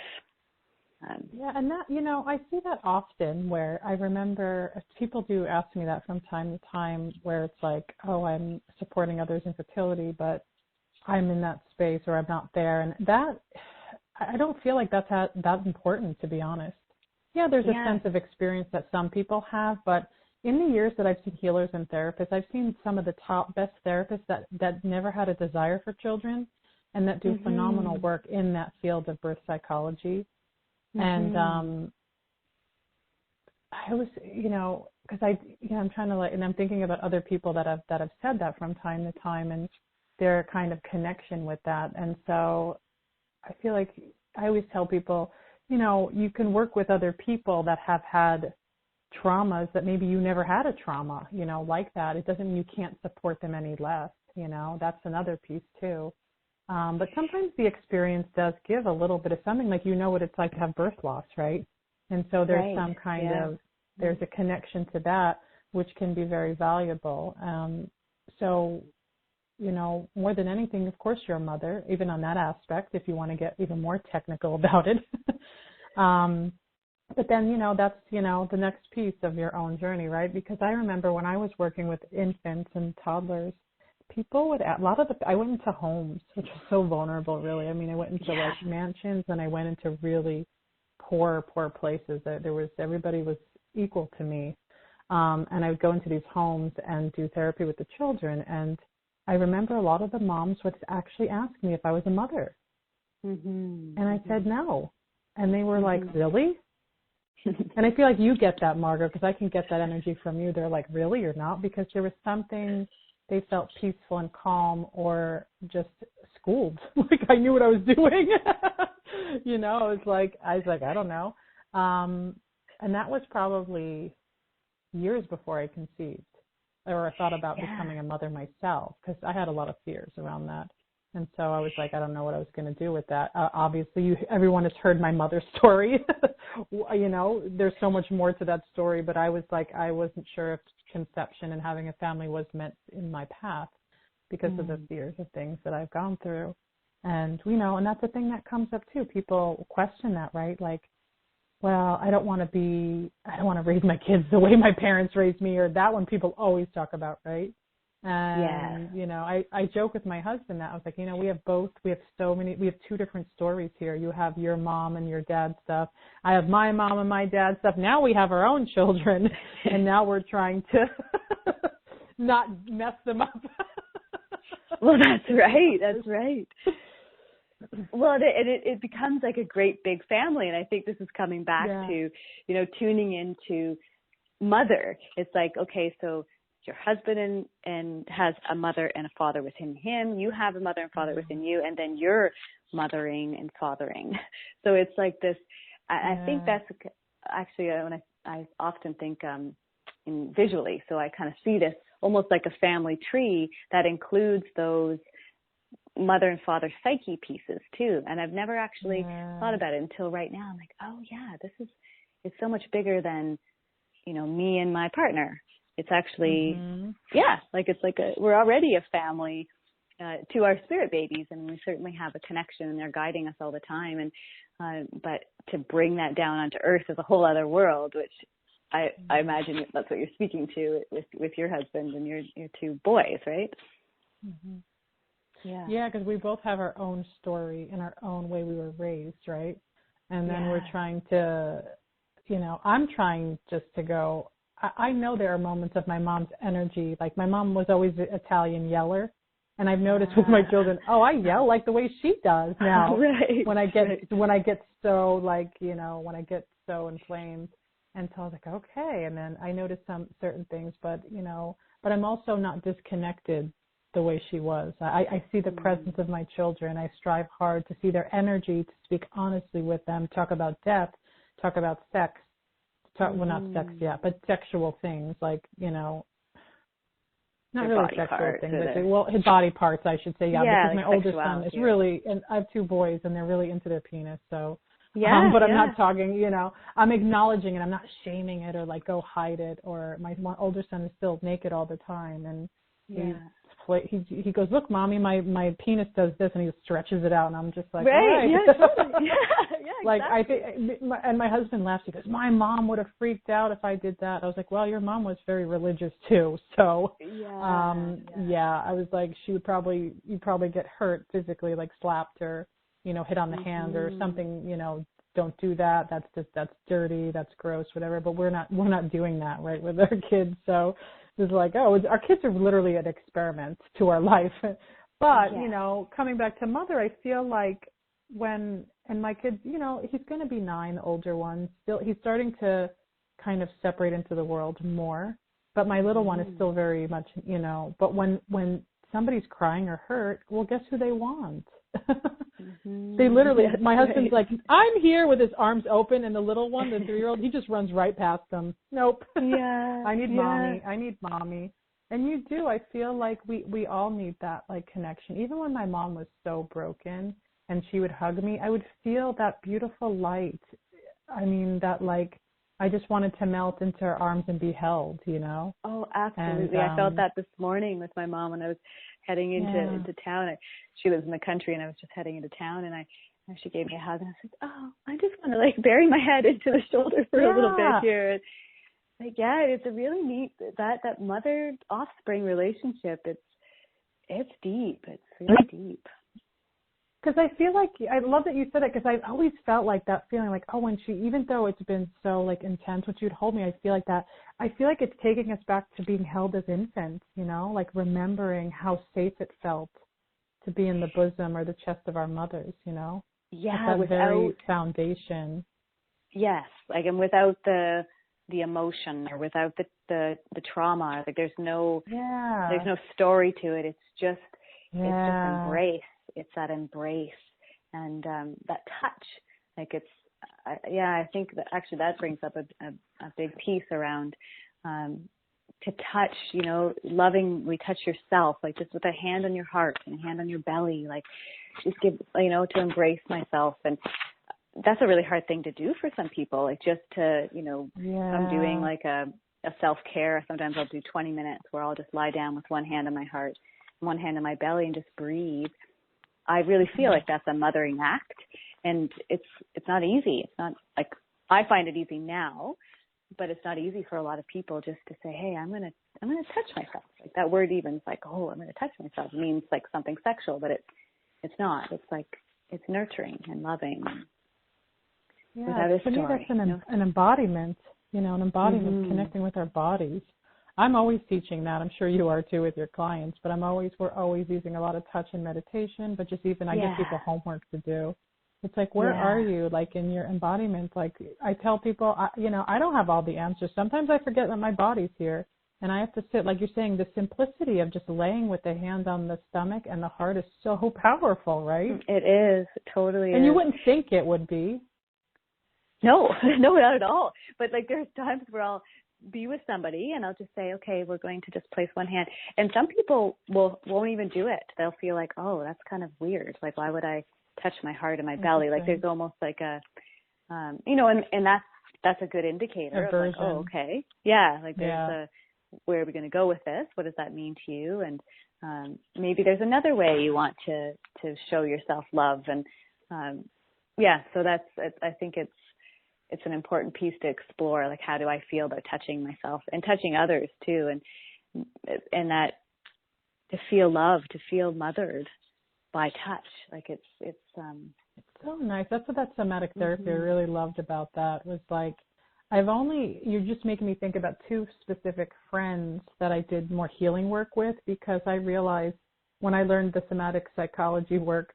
And that, I see that often, where I remember people do ask me that from time to time, where it's like, oh, I'm supporting others in fertility, but I'm in that space, or I'm not there. And that, I don't feel like that's that important, to be honest. Yeah, there's a sense of experience that some people have, but in the years that I've seen healers and therapists, I've seen some of the top best therapists that never had a desire for children, and that do phenomenal work in that field of birth psychology. And I was, because I'm trying to and I'm thinking about other people that have said that from time to time, and their kind of connection with that. And so I feel like I always tell people, you can work with other people that have had traumas that maybe you never had a trauma, like that. It doesn't mean you can't support them any less, that's another piece too. But sometimes the experience does give a little bit of something, like, what it's like to have birth loss, right? And so there's some kind of, there's a connection to that, which can be very valuable. So, more than anything, of course, you're a mother, even on that aspect, if you want to get even more technical about it. But then, that's, the next piece of your own journey, right? Because I remember when I was working with infants and toddlers, people would, I went into homes, which was so vulnerable, really. I mean, I went into like mansions, and I went into really poor places. Everybody was equal to me. And I would go into these homes and do therapy with the children. And I remember a lot of the moms would actually ask me if I was a mother. And I said no. And they were like, really? And I feel like you get that, Margaret, because I can get that energy from you. They're like, really, you're not? Because there was something, they felt peaceful and calm, or just schooled. Like, I knew what I was doing. I was like, I don't know. And that was probably years before I conceived, or I thought about becoming a mother myself, because I had a lot of fears around that. And so I was like, I don't know what I was going to do with that. Obviously, everyone has heard my mother's story. You know, there's so much more to that story, but I was like, I wasn't sure if conception and having a family was meant in my path because of the fears of things that I've gone through. And, you know, and that's the thing that comes up too. People question that, right? Like, well, I don't want to raise my kids the way my parents raised me, or that one people always talk about, right? And, you know, I joke with my husband that I was like, you know, we have two different stories here. You have your mom and your dad's stuff. I have my mom and my dad's stuff. Now we have our own children, and now we're trying to not mess them up. Well, that's right. That's right. Well, it becomes like a great big family. And I think this is coming back to, you know, tuning into mother. It's like, okay, so your husband and has a mother and a father within him. You have a mother and father within you, and then you're mothering and fathering. So it's like this. I think that's actually when I often think in visually. So I kind of see this almost like a family tree that includes those mother and father psyche pieces too. And I've never actually thought about it until right now. I'm like, oh yeah, it's so much bigger than, you know, me and my partner. It's actually, we're already a family to our spirit babies, and we certainly have a connection, and they're guiding us all the time. And but to bring that down onto earth is a whole other world, which I imagine that's what you're speaking to with your husband and your two boys, right? Mm-hmm. Yeah, because we both have our own story and our own way we were raised, right? And then we're trying to, you know, I'm trying just to go. I know there are moments of my mom's energy. Like my mom was always an Italian yeller, and I've noticed with my children, I yell like the way she does now. Right. When I get so like, you know, when I get so inflamed. And so I was like, okay. And then I noticed some certain things, but you know, but I'm also not disconnected the way she was. I see the presence of my children. I strive hard to see their energy, to speak honestly with them, talk about death, talk about sex. Well, not sex yet, but sexual things like, you know, not really sexual things. His body parts, I should say, because my oldest son is really, and I have two boys, and they're really into their penis, so, but I'm not talking, you know, I'm acknowledging it. I'm not shaming it or like go hide it, or my older son is still naked all the time, and he goes, look, mommy, my penis does this, and he stretches it out, and I'm just like, right. Like exactly. I think, and my husband laughs. He goes, my mom would have freaked out if I did that. I was like, well, your mom was very religious too, so I was like, you'd probably get hurt physically, like slapped or, you know, hit on the hand or something, you know. Don't do that. That's dirty. That's gross. Whatever. But we're not doing that, right, with our kids. So it's like, our kids are literally an experiment to our life. But you know, coming back to mother, I feel like and my kids, you know, he's going to be 9, the older one. Still, he's starting to kind of separate into the world more. But my little one is still very much, you know. But when somebody's crying or hurt, well, guess who they want? They literally, my husband's like, I'm here with his arms open, and the little one, the 3-year-old, he just runs right past them. Nope. I need mommy. I need mommy. And you do. I feel like we all need that, like, connection. Even when my mom was so broken and she would hug me, I would feel that beautiful light. I mean, that, like, I just wanted to melt into her arms and be held, you know? Oh, absolutely. I felt that this morning with my mom when I was heading into town. She lives in the country, and I was just heading into town, and she gave me a hug, and I said, oh, I just want to, like, bury my head into the shoulder for a little bit here. Like, it's a really neat, that mother-offspring relationship. It's deep. It's really deep. Because I feel like, I love that you said it, because I always felt like that feeling, like, when she, even though it's been so, like, intense when she would hold me, I feel like it's taking us back to being held as infants, you know, like remembering how safe it felt to be in the bosom or the chest of our mothers, you know? Yeah, without very foundation. Yes, like, and without the emotion or without the trauma, like there's no story to it. It's just embrace. It's that embrace and that touch. Like I think that actually that brings up a big piece around to touch, you know, loving, we touch yourself, like just with a hand on your heart and a hand on your belly, like just give, you know, to embrace myself. And that's a really hard thing to do for some people, like just to, you know, I'm doing like a self-care. Sometimes I'll do 20 minutes where I'll just lie down with one hand on my heart, one hand on my belly, and just breathe. I really feel like that's a mothering act, and it's not easy. It's not like, I find it easy now, but it's not easy for a lot of people just to say, hey, I'm gonna touch myself. Like that word even is like, oh, I'm gonna touch myself. It means like something sexual, but it's not. It's like, it's nurturing and loving. Yeah, to me that's an embodiment, you know, an embodiment of connecting with our bodies. I'm always teaching that. I'm sure you are too with your clients, but we're always using a lot of touch and meditation, but just even I give people homework to do. It's like, where are you, like, in your embodiment? Like, I tell people, you know, I don't have all the answers. Sometimes I forget that my body's here, and I have to sit, like you're saying, the simplicity of just laying with the hand on the stomach and the heart is so powerful, right? It is, totally. And you wouldn't think it would be. No, not at all. But, like, there's times where I'll be with somebody and I'll just say, okay, we're going to just place one hand. And some people won't even do it. They'll feel like, oh, that's kind of weird. Like, why would I touch my heart and my belly? Like there's almost like a, you know, and that's a good indicator of like, oh, okay. Yeah. Like there's where are we going to go with this? What does that mean to you? And maybe there's another way you want to show yourself love. And so I think it's an important piece to explore. Like, how do I feel about touching myself and touching others too? And that to feel loved, to feel mothered by touch. Like it's so nice. That's what that somatic therapy I really loved about that was like, you're just making me think about two specific friends that I did more healing work with, because I realized when I learned the somatic psychology work,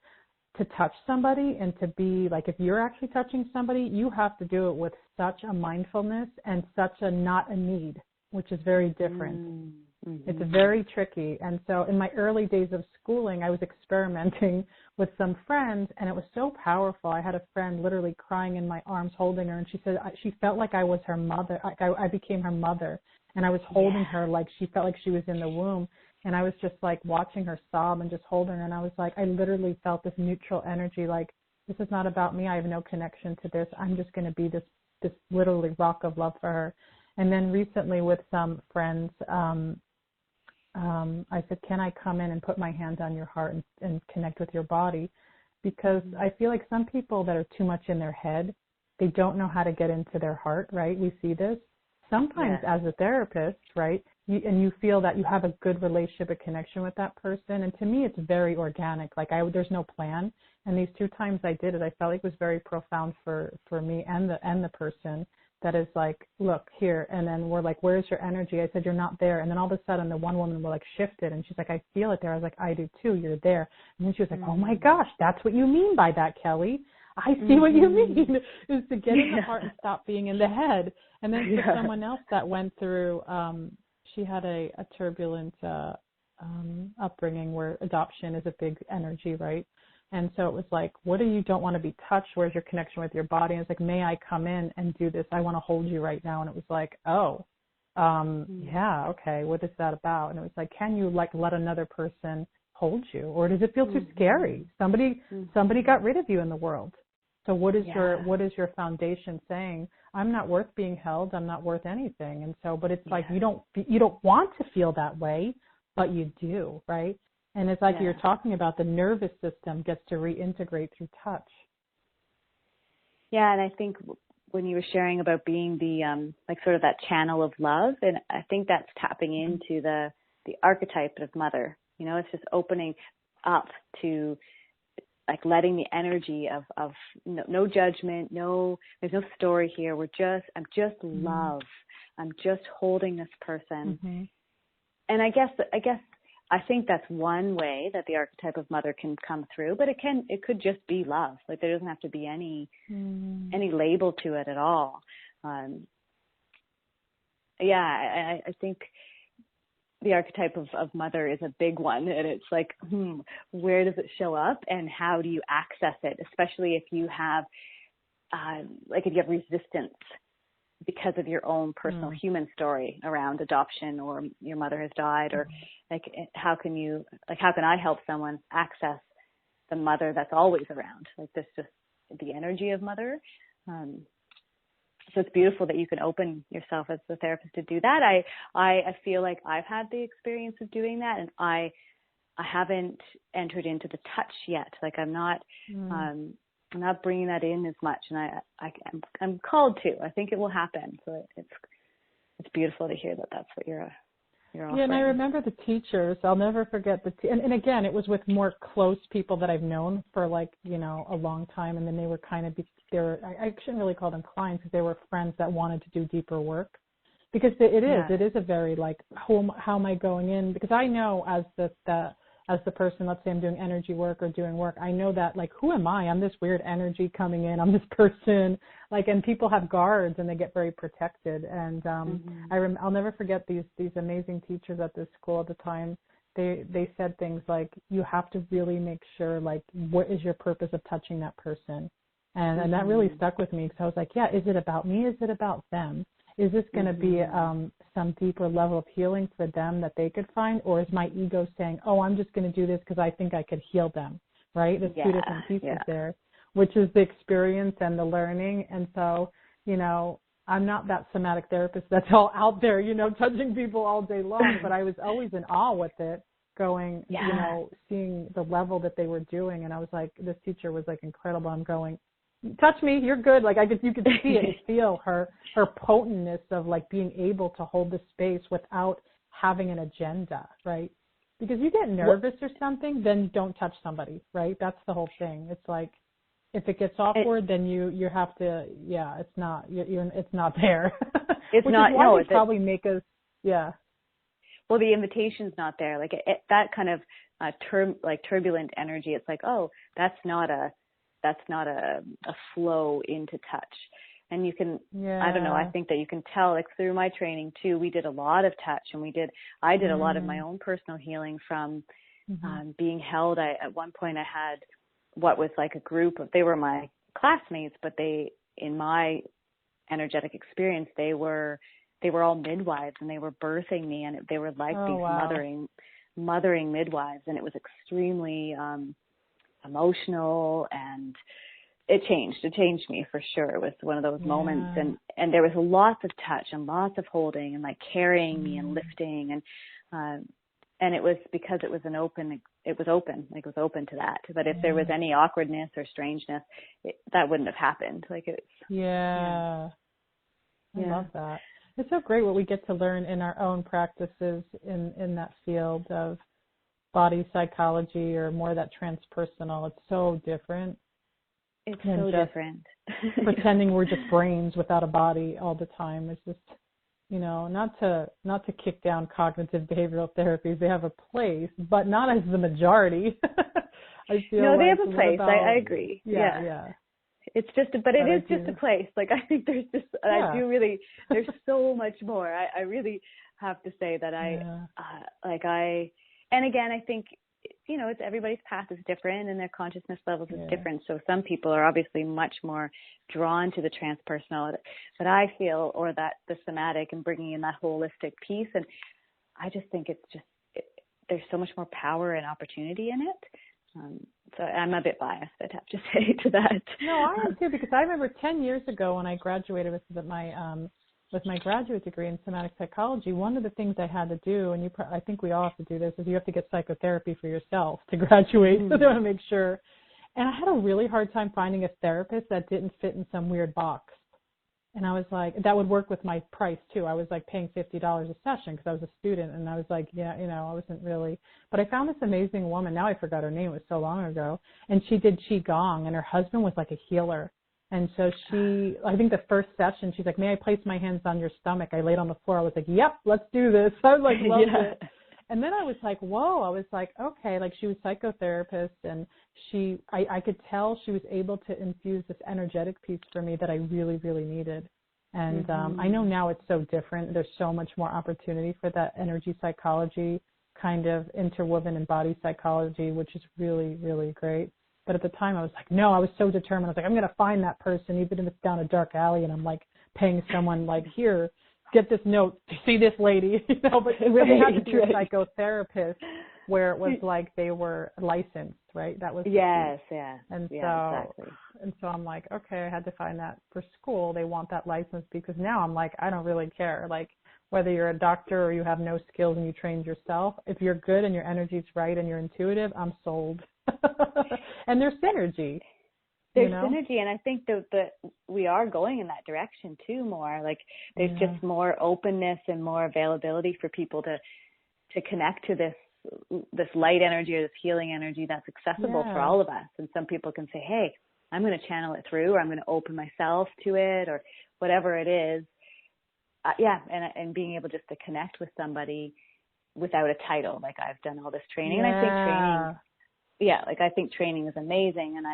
to touch somebody and to be like, if you're actually touching somebody, you have to do it with such a mindfulness and such a not a need, which is very different. It's very tricky. And so in my early days of schooling, I was experimenting with some friends, and it was so powerful. I had a friend literally crying in my arms, holding her, and she said she felt like I was her mother. Like I became her mother, and I was holding her like she felt like she was in the womb. And I was just like watching her sob and just holding her. And I was like, I literally felt this neutral energy, like, this is not about me. I have no connection to this. I'm just going to be this literally rock of love for her. And then recently with some friends, I said, can I come in and put my hand on your heart and connect with your body? Because I feel like some people that are too much in their head, they don't know how to get into their heart, right? We see this. Sometimes as a therapist, right, you feel that you have a good relationship, a connection with that person. And to me, it's very organic. Like there's no plan. And these two times I did it, I felt like it was very profound for me and the person. That is like, look here. And then we're like, where's your energy? I said, you're not there. And then all of a sudden the one woman will like shifted, and she's like, I feel it there. I was like, I do too. You're there. And then she was like, oh my gosh, that's what you mean by that, Kelly. I see what you mean, is to get in the heart and stop being in the head. And then for someone else that went through, she had a turbulent upbringing where adoption is a big energy, right? And so it was like, what do you don't want to be touched? Where's your connection with your body? And it's like, may I come in and do this? I want to hold you right now. And it was like, yeah, okay, what is that about? And it was like, can you like let another person hold you? Or does it feel too scary? Somebody got rid of you in the world. So what is your foundation saying? I'm not worth being held. I'm not worth anything. And so, but it's like, you don't want to feel that way, but you do, right? And it's like you're talking about, the nervous system gets to reintegrate through touch. Yeah, and I think when you were sharing about being the like sort of that channel of love, and I think that's tapping into the archetype of mother. You know, it's just opening up to like letting the energy of no judgment, there's no story here. I'm just love. I'm just holding this person. And I think that's one way that the archetype of mother can come through, but it could just be love. Like there doesn't have to be any label to it at all. I think the archetype of mother is a big one, and it's like, where does it show up and how do you access it? Especially if you have, if you have resistance because of your own personal human story around adoption, or your mother has died, or like how can I help someone access the mother that's always around, like this, just the energy of mother. So it's beautiful that you can open yourself as the therapist to do that. I feel like I've had the experience of doing that, and I haven't entered into the touch yet. Like I'm not bringing that in as much, and I'm called to. I think it will happen. So it's beautiful to hear that that's what you're offering. Yeah, and I remember the teachers. I'll never forget and again, it was with more close people that I've known for like, you know, a long time, and then they were kind of I shouldn't really call them clients, because they were friends that wanted to do deeper work. Because it is a very like, how am I going in? Because I know as the person, let's say I'm doing energy work or doing work, I know that like, who am I? I'm this weird energy coming in. I'm this person, like, and people have guards and they get very protected. And I'll never forget these amazing teachers at this school at the time. They said things like, you have to really make sure, like, what is your purpose of touching that person? And that really stuck with me, because I was like, yeah, is it about me? Is it about them? Is this going to be some deeper level of healing for them that they could find? Or is my ego saying, oh, I'm just going to do this because I think I could heal them, right? There's two different pieces there, which is the experience and the learning. And so, you know, I'm not that somatic therapist that's all out there, you know, touching people all day long, but I was always in awe with it, going, you know, seeing the level that they were doing. And I was like, this teacher was like incredible. I'm going, touch me, you're good. Like you could see it and feel her potentness of like being able to hold the space without having an agenda, right? Because you get nervous or something, then don't touch somebody, right? That's the whole thing. It's like, if it gets awkward, then you have to, it's not, it's not there. It's not, no, it's probably make us, Well, the invitation's not there. Like that kind of turbulent energy. It's like, oh, that's not a flow into touch. And you can, I don't know, I think that you can tell, like through my training too, we did a lot of touch, and I did a lot of my own personal healing from being held. At one point I had what was like a group of, they were my classmates, but in my energetic experience, they were all midwives, and they were birthing me, and they were like mothering midwives. And it was extremely, emotional, and it changed me for sure. It was one of those moments, and there was lots of touch and lots of holding and like carrying me and lifting, and it was because it was open to that. But if there was any awkwardness or strangeness, that wouldn't have happened. Like it. I love that. It's so great what we get to learn in our own practices in that field of body psychology, or more that transpersonal. It's so different. It's so different. Pretending we're just brains without a body all the time. It's just, you know, not to kick down cognitive behavioral therapies. They have a place, but not as the majority. I feel no, they have a place. I agree. Yeah. It's just, but it is just a place. Like I think there's just, I do really, there's so much more. I really have to say that and again, I think, you know, it's everybody's path is different, and their consciousness levels is different. So some people are obviously much more drawn to the transpersonal, but I feel, or that the somatic, and bringing in that holistic piece. And I just think there's so much more power and opportunity in it. So I'm a bit biased, I'd have to say, to that. No, I am too, because I remember 10 years ago when I graduated with my graduate degree in somatic psychology, one of the things I had to do, and I think we all have to do this, is you have to get psychotherapy for yourself to graduate. So they want to make sure. And I had a really hard time finding a therapist that didn't fit in some weird box. And I was like, that would work with my price too. I was like paying $50 a session because I was a student, and I was like, I wasn't really. But I found this amazing woman. Now I forgot her name. It was so long ago. And she did Qigong, and her husband was like a healer. And so I think the first session, she's like, may I place my hands on your stomach? I laid on the floor. I was like, yep, let's do this. I was like, loved it. And then I was like, whoa, I was like, okay, like she was psychotherapist, and I could tell she was able to infuse this energetic piece for me that I really, really needed. And I know now it's so different. There's so much more opportunity for that energy psychology kind of interwoven in body psychology, which is really, really great. But at the time I was like, no, I was so determined. I was like, I'm going to find that person, even if it's down a dark alley and I'm like paying someone like, here, get this note, see this lady, you know, but right, they had to be right. a psychotherapist where it was like they were licensed, right? That was yes, yeah. And yeah, exactly. And so I'm like, okay, I had to find that for school. They want that license because now I'm like, I don't really care. Like whether you're a doctor or you have no skills and you trained yourself, if you're good and your energy's right and you're intuitive, I'm sold. And there's synergy. There's synergy, and I think that we are going in that direction too more. Like there's just more openness and more availability for people to connect to this light energy or this healing energy that's accessible for all of us. And some people can say, hey, I'm going to channel it through, or I'm going to open myself to it, or whatever it is. And being able just to connect with somebody without a title. Like I've done all this training, and I think training is amazing. And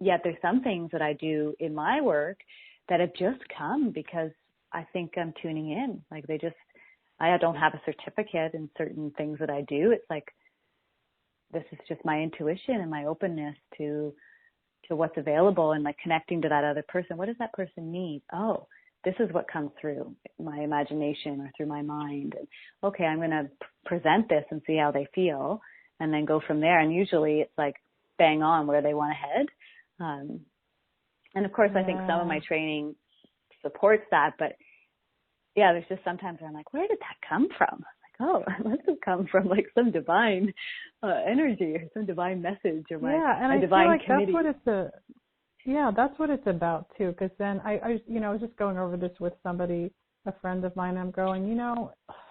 yet there's some things that I do in my work that have just come because I think I'm tuning in. Like I don't have a certificate in certain things that I do. It's like, this is just my intuition and my openness to what's available, and like connecting to that other person. What does that person need? Oh, this is what comes through my imagination or through my mind. And okay, I'm going to present this and see how they feel, and then go from there. And usually it's like bang on where they want to head. And of course, I think some of my training supports that, but yeah, there's just sometimes where I'm like, where did that come from? Like, oh, it must have come from like some divine energy or some divine message or my divine like committee. That's what it's about too. Because then I was just going over this with somebody, a friend of mine. I'm going,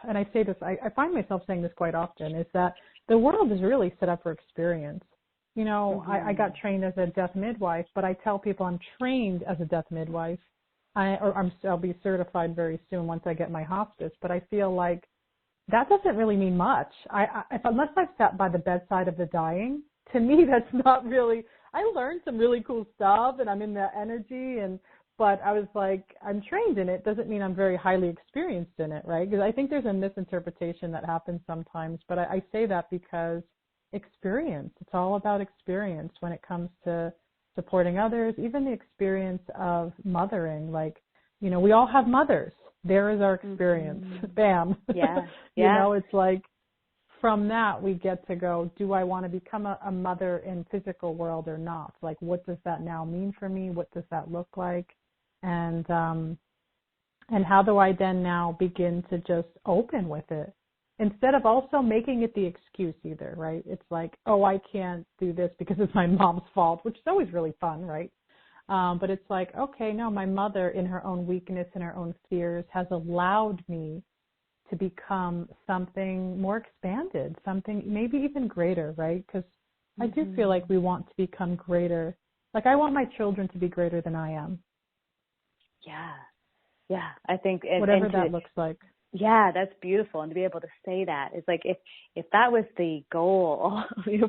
and I say this, I find myself saying this quite often, is that the world is really set up for experience. I got trained as a death midwife, but I tell people I'm trained as a death midwife. I'll be certified very soon once I get my hospice, but I feel like that doesn't really mean much. Unless I've sat by the bedside of the dying, to me that's not really. I learned some really cool stuff, and I'm in that energy, but I was like, I'm trained in it. Doesn't mean I'm very highly experienced in it, right? Because I think there's a misinterpretation that happens sometimes. But I say that because experience. It's all about experience when it comes to supporting others, even the experience of mothering. Like, we all have mothers. There is our experience. Mm-hmm. Bam. Yeah. It's like from that we get to go, do I want to become a mother in physical world or not? Like, what does that now mean for me? What does that look like? And how do I then now begin to just open with it? Instead of also making it the excuse either, right? It's like, oh, I can't do this because it's my mom's fault, which is always really fun, right? But it's like, okay, no, my mother in her own weakness and her own fears has allowed me to become something more expanded, something maybe even greater, right? Because I do feel like we want to become greater. Like I want my children to be greater than I am. Yeah. I think whatever that looks like. Yeah, that's beautiful. And to be able to say that, it's like if that was the goal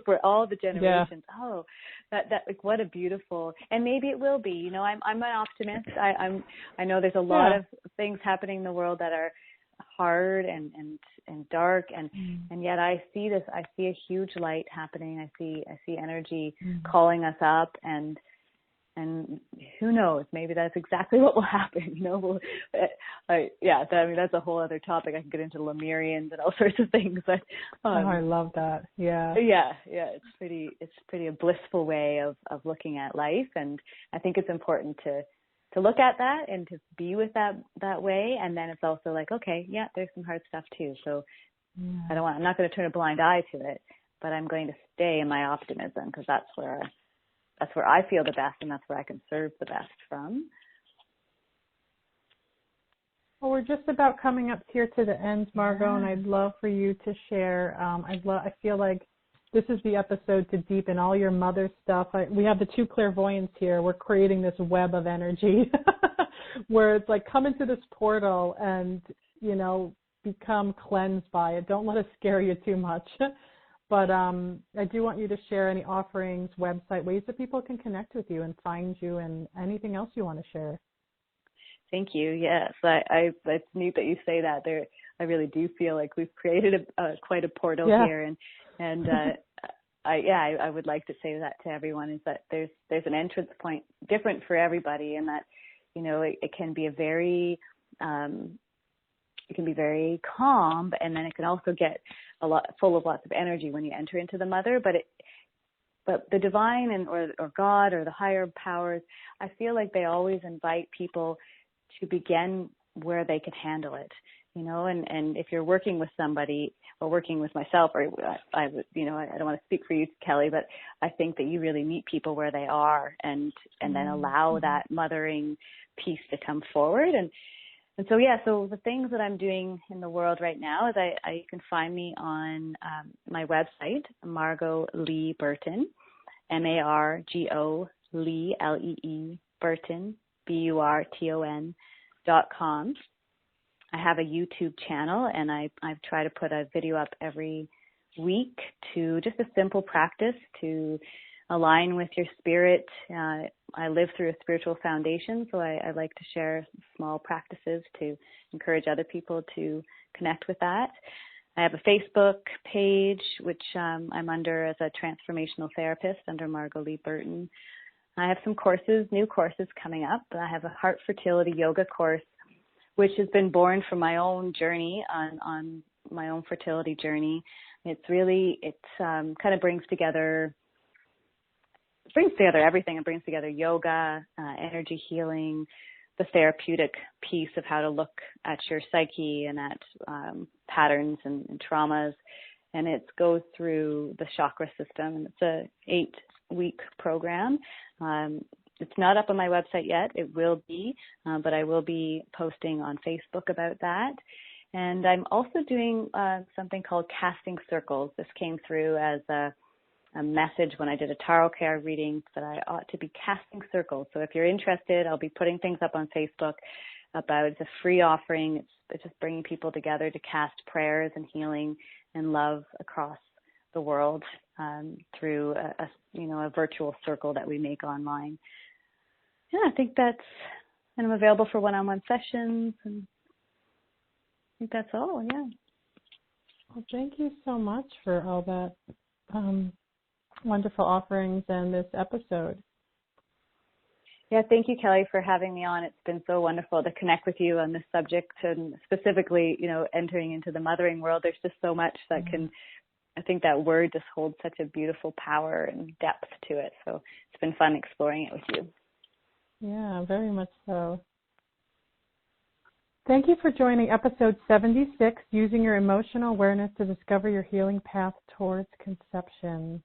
for all the generations, that like what a beautiful, and maybe it will be. I'm an optimist. I know there's a lot of things happening in the world that are hard and dark, and yet I see a huge light happening. I see energy calling us up, and who knows, maybe that's exactly what will happen. That's a whole other topic. I can get into Lemurians and all sorts of things, but I love that. It's pretty a blissful way of looking at life, and I think it's important to look at that and to be with that way. And then it's also like, okay, there's some hard stuff too, so I'm not going to turn a blind eye to it, but I'm going to stay in my optimism, because that's where I feel the best, and that's where I can serve the best from. Well, we're just about coming up here to the end, Margot, and I'd love for you to share. I feel like this is the episode to deepen all your mother stuff. We have the two clairvoyants here. We're creating this web of energy where it's like come into this portal and, become cleansed by it. Don't let it scare you too much. But I do want you to share any offerings, website, ways that people can connect with you and find you, and anything else you want to share. Thank you. Yes, it's neat that you say that. I really do feel like we've created quite a portal here, and I would like to say that to everyone, is that there's an entrance point different for everybody, and that it can be it can be very calm, and then it can also get full of lots of energy when you enter into the mother. But the divine or God or the higher powers, I feel like they always invite people to begin where they can handle it, and if you're working with somebody or working with myself, or I don't want to speak for you, Kelly, but I think that you really meet people where they are and then allow that mothering piece to come forward. And so, so the things that I'm doing in the world right now is you can find me on my website, Margot Lee Burton, MARGO Lee, LEE, Burton, BURTON.com. I have a YouTube channel, and I try to put a video up every week to just a simple practice to align with your spirit. I live through a spiritual foundation, so I like to share small practices to encourage other people to connect with that. I have a Facebook page, which I'm under as a transformational therapist under Margot Lee Burton. I have some new courses coming up. I have a heart fertility yoga course, which has been born from my own journey on my own fertility journey. It kind of brings together everything. It brings together yoga, energy healing, the therapeutic piece of how to look at your psyche and at patterns and traumas. And it goes through the chakra system. And it's a 8-week program. It's not up on my website yet. It will be, but I will be posting on Facebook about that. And I'm also doing something called casting circles. This came through as a message when I did a tarot card reading that I ought to be casting circles. So if you're interested, I'll be putting things up on Facebook about it's a free offering. It's just bringing people together to cast prayers and healing and love across the world through a virtual circle that we make online. Yeah, I think and I'm available for one-on-one sessions, and I think that's all. Yeah. Well, thank you so much for all that wonderful offerings and this episode. Yeah, thank you, Kelly, for having me on. It's been so wonderful to connect with you on this subject, and specifically, entering into the mothering world. There's just so much that I think that word just holds such a beautiful power and depth to it. So it's been fun exploring it with you. Yeah, very much so. Thank you for joining episode 76, Using Your Emotional Awareness to Discover Your Healing Path Towards Conception.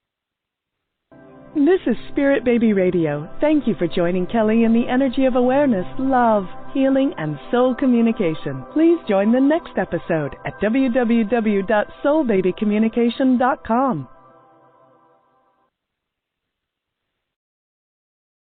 This is Spirit Baby Radio. Thank you for joining Kelly in the energy of awareness, love, healing, and soul communication. Please join the next episode at www.soulbabycommunication.com.